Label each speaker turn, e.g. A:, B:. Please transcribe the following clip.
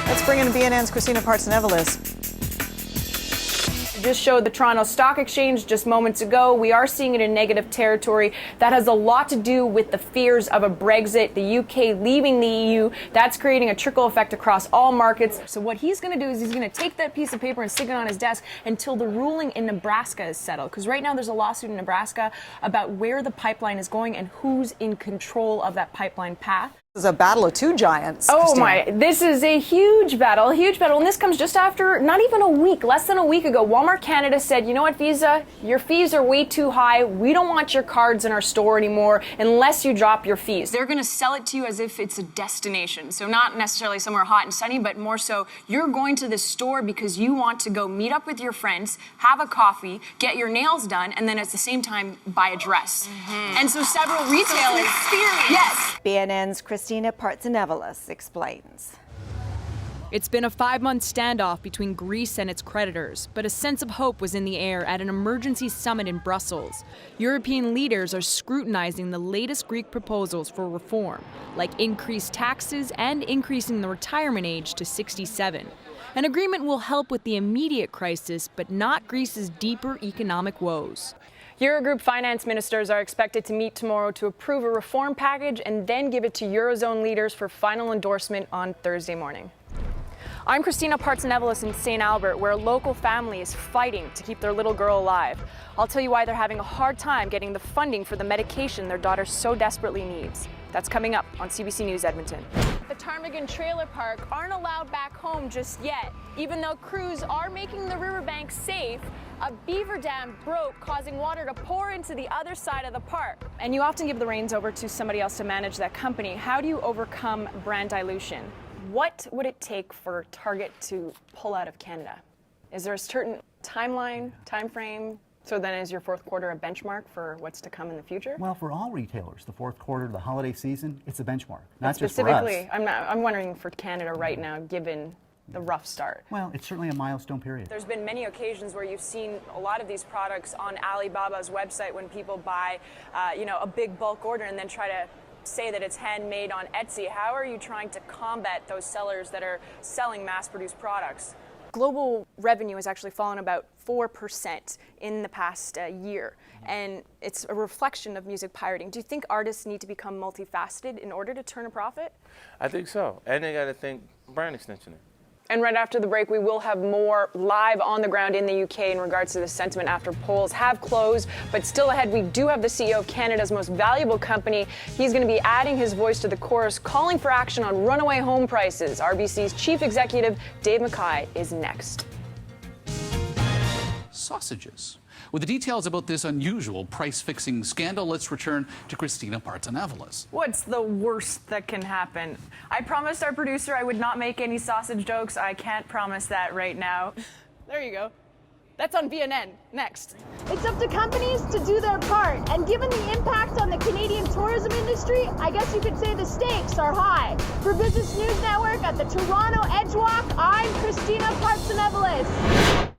A: Let's bring in BNN's Kristina Partsinevelos.
B: Just showed the Toronto Stock Exchange just moments ago. We are seeing it in negative territory. That has a lot to do with the fears of a Brexit, the UK leaving the EU. That's creating a trickle effect across all markets. So what he's going to do is he's going to take that piece of paper and stick it on his desk until the ruling in Nebraska is settled. Because right now there's a lawsuit in Nebraska about where the pipeline is going and who's in control of that pipeline path.
A: This is a battle of two giants.
B: Oh
A: Kristina.
B: my, this is a huge battle. And this comes just after, not even a week, less than a week ago, Walmart Canada said, you know what, Visa, your fees are way too high. We don't want your cards in our store anymore unless you drop your fees. They're going to sell it to you as if it's a destination. So not necessarily somewhere hot and sunny, but more so you're going to the store because you want to go meet up with your friends, have a coffee, get your nails done, and then at the same time buy a dress. And so several retailers... Yes.
C: BNN's Kristina Partsinevelos explains.
D: It's been a 5-month standoff between Greece and its creditors, but a sense of hope was in the air at an emergency summit in Brussels. European leaders are scrutinizing the latest Greek proposals for reform, like increased taxes and increasing the retirement age to 67. An agreement will help with the immediate crisis, but not Greece's deeper economic woes.
B: Eurogroup finance ministers are expected to meet tomorrow to approve a reform package and then give it to Eurozone leaders for final endorsement on Thursday morning. I'm Kristina Partsinevelos in St. Albert, where a local family is fighting to keep their little girl alive. I'll tell you why they're having a hard time getting the funding for the medication their daughter so desperately needs. That's coming up on CBC News Edmonton. The Ptarmigan Trailer Park aren't allowed back home just yet. Even though crews are making the riverbank safe, a beaver dam broke, causing water to pour into the other side of the park. And you often give the reins over to somebody else to manage that company. How do you overcome brand dilution? What would it take for Target to pull out of Canada? Is there a certain timeline, time frame? So then is your fourth quarter a benchmark for what's to come in the future?
E: Well, for all retailers, the fourth quarter, the holiday season, it's a benchmark, not just for us.
B: Specifically, I'm wondering for Canada right now, given the rough start.
E: Well, it's certainly a milestone period.
B: There's been many occasions where you've seen a lot of these products on Alibaba's website when people buy, a big bulk order and then try to say that it's handmade on Etsy. How are you trying to combat those sellers that are selling mass-produced products? Global revenue has actually fallen about 4% in the past year, and it's a reflection of music pirating. Do you think artists need to become multifaceted in order to turn a profit?
F: I think so, and they got to think brand extension.
B: And right after the break, we will have more live on the ground in the UK in regards to the sentiment after polls have closed. But still ahead, we do have the CEO of Canada's most valuable company. He's going to be adding his voice to the chorus, calling for action on runaway home prices. RBC's chief executive, Dave Mackay, is next.
G: Sausages. With the details about this unusual price-fixing scandal, let's return to Kristina Partsinevelos.
B: What's the worst that can happen? I promised our producer I would not make any sausage jokes. I can't promise that right now. There you go. That's on BNN. Next.
H: It's up to companies to do their part, and given the impact on the Canadian tourism industry, I guess you could say the stakes are high. For Business News Network at the Toronto Edgewalk, I'm Kristina Partsinevelos.